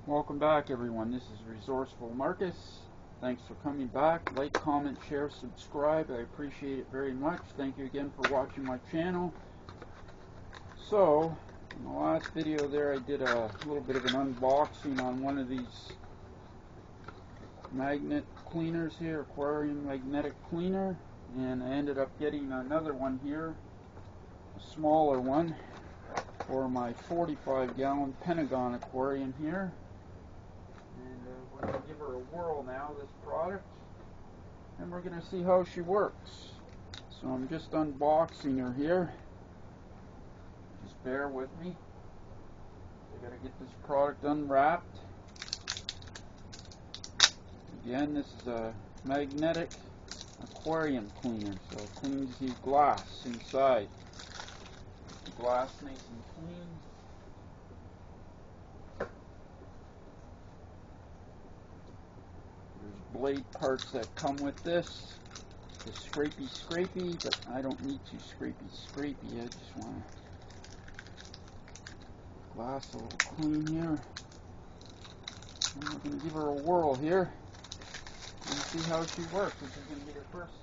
Welcome back, everyone. This is Resourceful Marcus. Thanks for coming back. Like, comment, share, subscribe. I appreciate it very much. Thank you again for watching my channel. So, in the last video there, I did a little bit of an unboxing on one of these magnet cleaners here, Aquarium magnetic cleaner, and I ended up getting another one here, a smaller one, for my 45-gallon Pentagon aquarium here. And we're going to give her a whirl now, this product, and we're going to see how she works. So I'm just unboxing her here. Just bear with me. I got to get this product unwrapped. Again, this is a magnetic aquarium cleaner, so it cleans the glass inside. The glass nice and clean. There's blade parts that come with this. The scrapey, but I don't need too scrapey. I just want glass a little clean here. And we're going to give her a whirl here and see how she works. This is going to be the first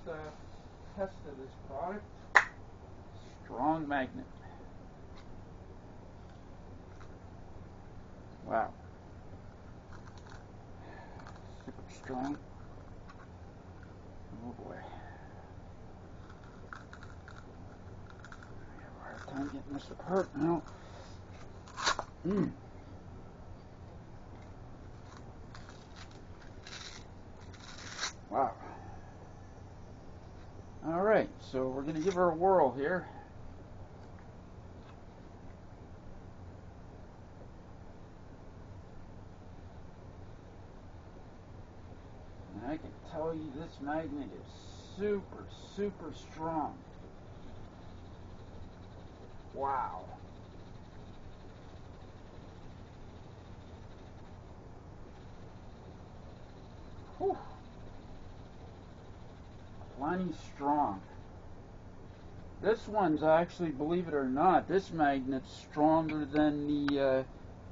test of this product. Strong magnet. Wow. Super strong. Oh boy. I have a hard time getting this apart now. Wow. Alright, so we're going to give her a whirl here. And I can tell you this magnet is super strong. Wow. Whew. Plenty strong. This one's actually, believe it or not, this magnet's stronger than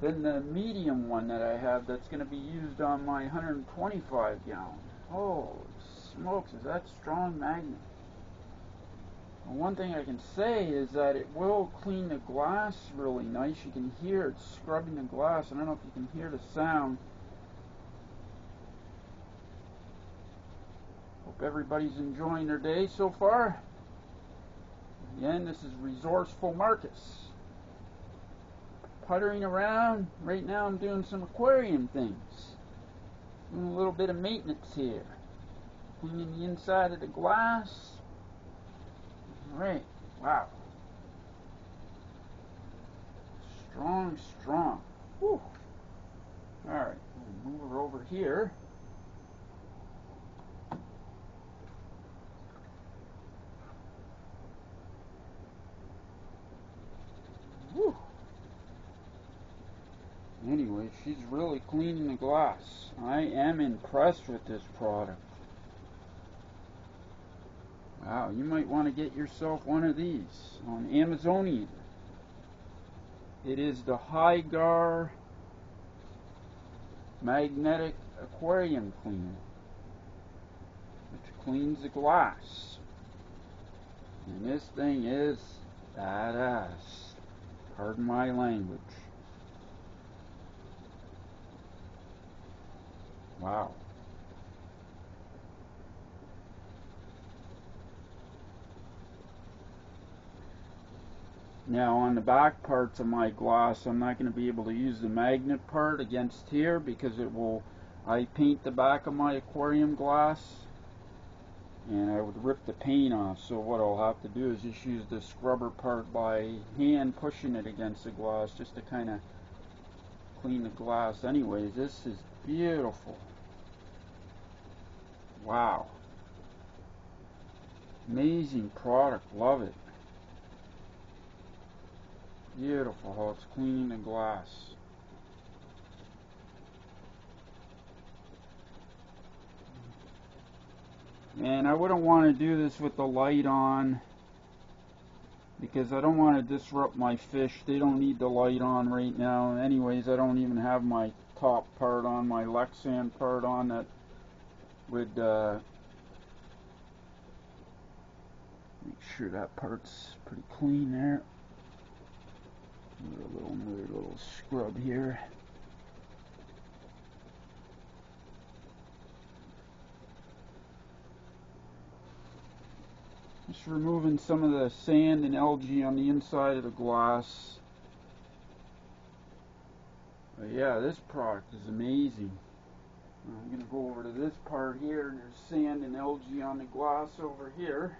the medium one that I have that's going to be used on my 125 gallon. Holy smokes, is that strong magnet. Well, one thing I can say is that it will clean the glass really nice. You can hear it scrubbing the glass. I don't know if you can hear the sound. Hope everybody's enjoying their day so far. Again, this is Resourceful Marcus. Puttering around. Right now I'm doing some aquarium things. Doing a little bit of maintenance here. Cleaning the inside of the glass. Alright, wow. Strong. Whew. Alright, we'll move her over here. Whew. Anyway, she's really cleaning the glass. I am impressed with this product. Wow, you might want to get yourself one of these on Amazonian. It is the Hygger magnetic aquarium cleaner, which cleans the glass. And this thing is badass. Pardon my language. Wow. Now on the back parts of my glass, I'm not going to be able to use the magnet part against here because I paint the back of my aquarium glass and I would rip the paint off. So what I'll have to do is just use the scrubber part by hand, pushing it against the glass just to kind of clean the glass. Anyways, this is beautiful. Wow. Amazing product. Love it. Beautiful how it's cleaning the glass. And I wouldn't want to do this with the light on because I don't want to disrupt my fish. They don't need the light on right now. Anyways, I don't even have my top part on, my Lexan part on, that would make sure that part's pretty clean there. Another little scrub here. Just removing some of the sand and algae on the inside of the glass. But yeah, this product is amazing. I'm going to go over to this part here. There's sand and algae on the glass over here.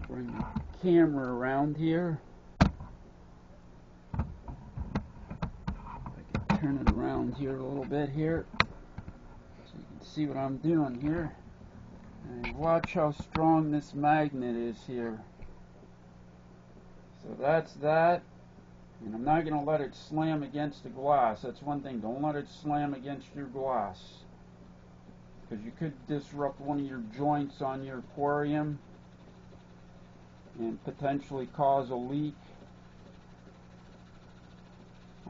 Bring the camera around here. I can turn it around here a little bit here so you can see what I'm doing here. And watch how strong this magnet is here. So that's that. And I'm not going to let it slam against the glass. That's one thing. Don't let it slam against your glass, because you could disrupt one of your joints on your aquarium and potentially cause a leak.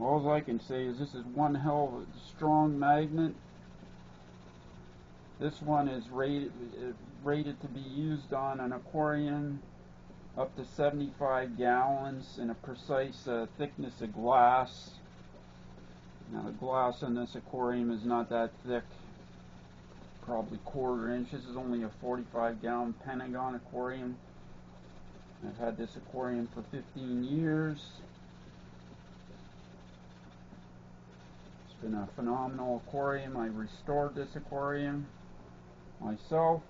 All I can say is this is one hell of a strong magnet. This one is rated to be used on an aquarium up to 75 gallons in a precise thickness of glass. Now the glass on this aquarium is not that thick, probably 1/4 inch. This is only a 45-gallon Pentagon aquarium. I've had this aquarium for 15 years. It's been a phenomenal aquarium. I restored this aquarium myself.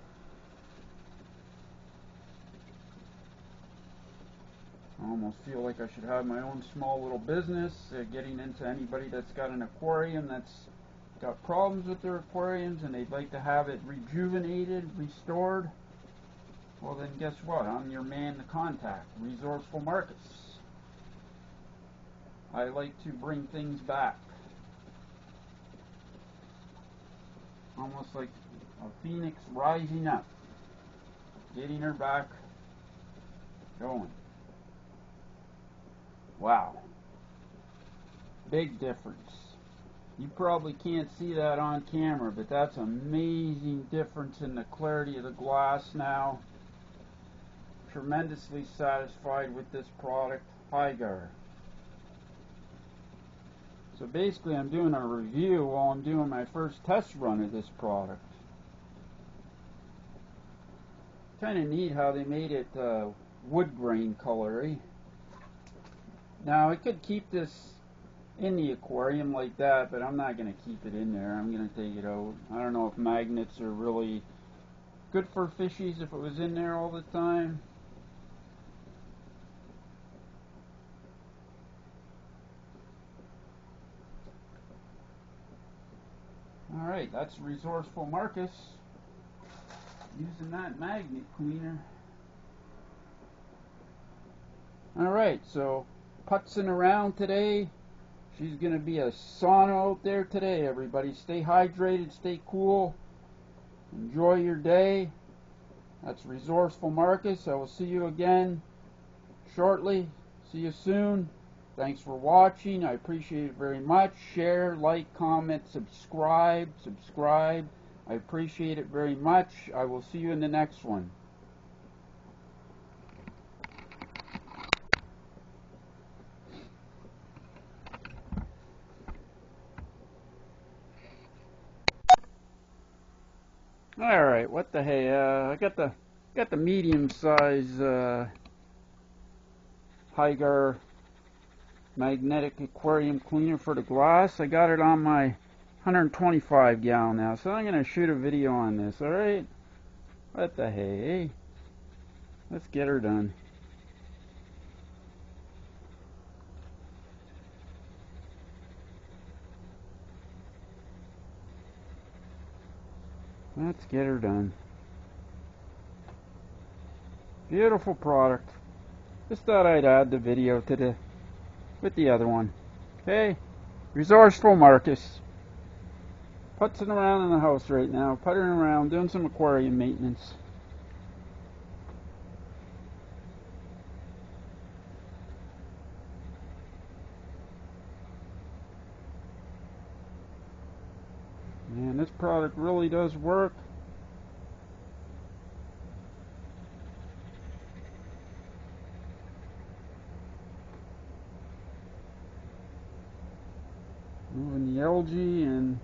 I almost feel like I should have my own small little business, getting into anybody that's got an aquarium that's got problems with their aquariums and they'd like to have it rejuvenated, restored. Well then guess what? I'm your man to contact, Resourceful Marcus. I like to bring things back. Almost like a phoenix rising up, getting her back going. Wow. Big difference. You probably can't see that on camera, but that's amazing difference in the clarity of the glass now. Tremendously satisfied with this product, Hygger. So basically I'm doing a review while I'm doing my first test run of this product. Kind of neat how they made it wood grain color, eh? Now I could keep this in the aquarium like that, but I'm not going to keep it in there. I'm going to take it out. I don't know if magnets are really good for fishies if it was in there all the time. Alright, that's Resourceful Marcus using that magnet cleaner. Alright, so putzing around today. She's going to be a sauna out there today, everybody. Stay hydrated, stay cool. Enjoy your day. That's Resourceful Marcus. I will see you again shortly. See you soon. Thanks for watching. I appreciate it very much. Share, like, comment, subscribe. I appreciate it very much. I will see you in the next one. Alright, what the hey, I got the medium size hygger magnetic aquarium cleaner for the glass. I got it on my 125 gallon now, so I'm gonna shoot a video on this. Alright, what the hey, let's get her done. Let's get her done. Beautiful product. Just thought I'd add the video to with the other one. Okay, Resourceful Marcus. Putzing around in the house right now, puttering around, doing some aquarium maintenance. and this product really does work. Moving the algae and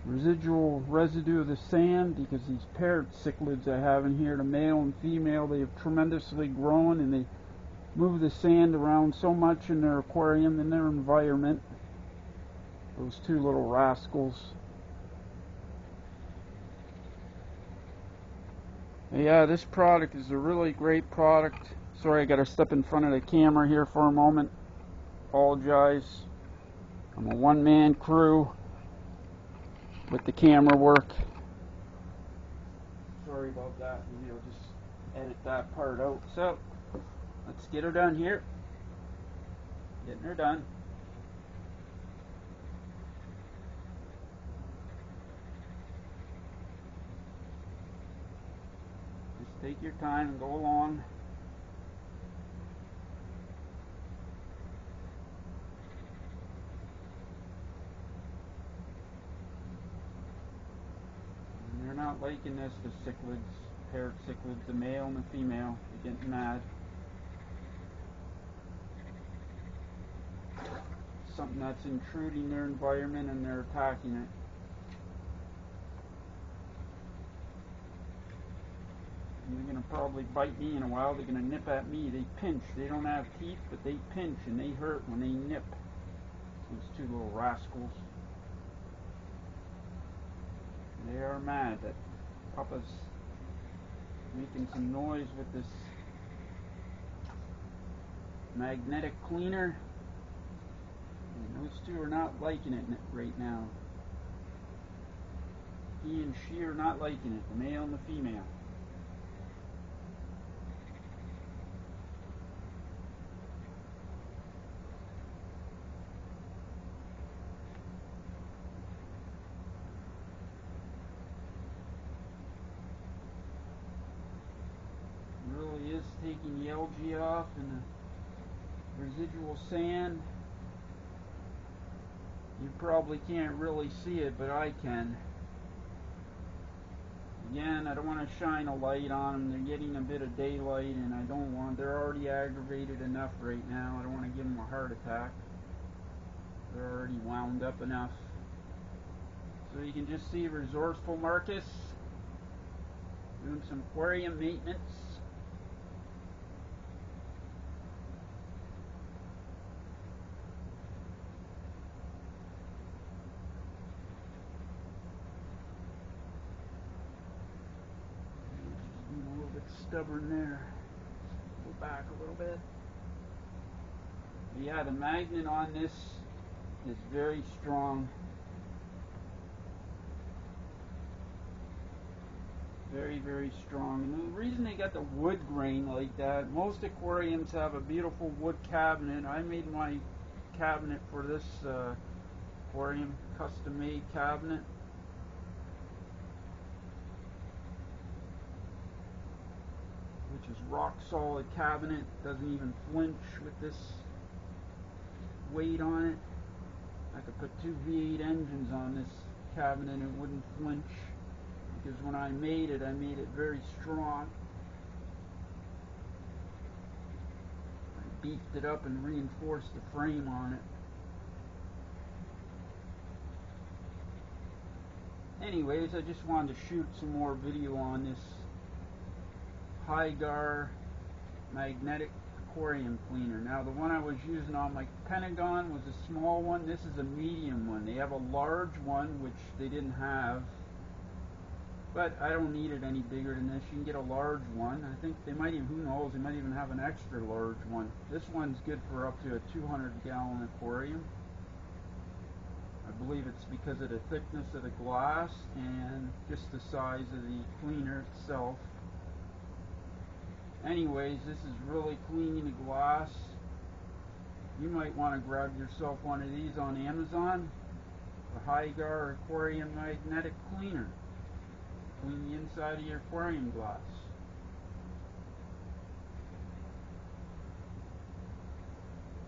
residual residue of the sand, because these parrot cichlids I have in here, the male and female, they have tremendously grown, and they move the sand around so much in their aquarium, in their environment. Those two little rascals. Yeah, this product is a really great product. Sorry, I gotta step in front of the camera here for a moment. Apologize. I'm a one-man crew with the camera work. Sorry about that. Maybe I'll just edit that part out. So, let's get her done here. Getting her done. Just take your time and go along. And they're not liking this, the cichlids, parrot cichlids, the male and the female. They're getting mad. Something that's intruding their environment and they're attacking it. And they're going to probably bite me in a while. They're going to nip at me. They pinch. They don't have teeth, but they pinch and they hurt when they nip. Those two little rascals. They are mad that Papa's making some noise with this magnetic cleaner. And those two are not liking it right now. He and she are not liking it, the male and the female. It really is taking the algae off and the residual sand. You probably can't really see it, but I can. Again, I don't want to shine a light on them. They're getting a bit of daylight, and I don't want, they're already aggravated enough right now. I don't want to give them a heart attack. They're already wound up enough. So you can just see resourceful Marcus doing some aquarium maintenance. Stubborn there. Go back a little bit. But yeah, the magnet on this is very strong. Very, very strong. And the reason they got the wood grain like that, most aquariums have a beautiful wood cabinet. I made my cabinet for this aquarium, custom-made cabinet. Which is rock solid cabinet, doesn't even flinch with this weight on it. I could put two V8 engines on this cabinet and it wouldn't flinch, because when I made it very strong. I beefed it up and reinforced the frame on it. Anyways, I just wanted to shoot some more video on this hygger magnetic aquarium cleaner. Now the one I was using on my Pentagon was a small one. This is a medium one. They have a large one which they didn't have, but I don't need it any bigger than this. You can get a large one. I think they might even, who knows, they might even have an extra large one. This one's good for up to a 200-gallon aquarium. I believe it's because of the thickness of the glass and just the size of the cleaner itself. Anyways, this is really cleaning the glass. You might want to grab yourself one of these on Amazon. The hygger aquarium magnetic cleaner. Clean the inside of your aquarium glass.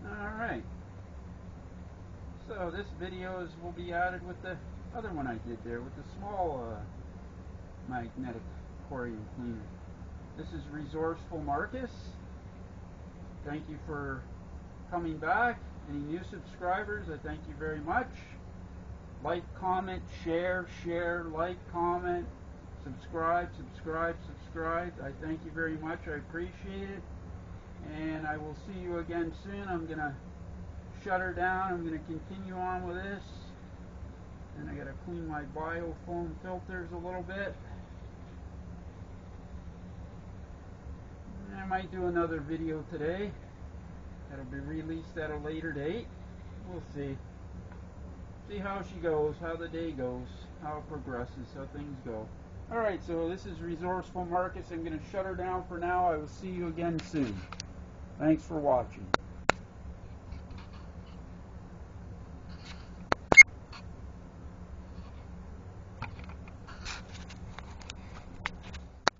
Alright. So this video will be added with the other one I did there with the small magnetic aquarium cleaner. This is Resourceful Marcus. Thank you for coming back. Any new subscribers, I thank you very much. Like, comment, share, like, comment, subscribe. I thank you very much. I appreciate it. And I will see you again soon. I'm going to shut her down. I'm going to continue on with this. And I got to clean my biofoam filters a little bit. And I might do another video today. That'll be released at a later date. We'll see. See how she goes, how the day goes, how it progresses, how things go. Alright, so this is Resourceful Marcus. I'm going to shut her down for now. I will see you again soon. Thanks for watching.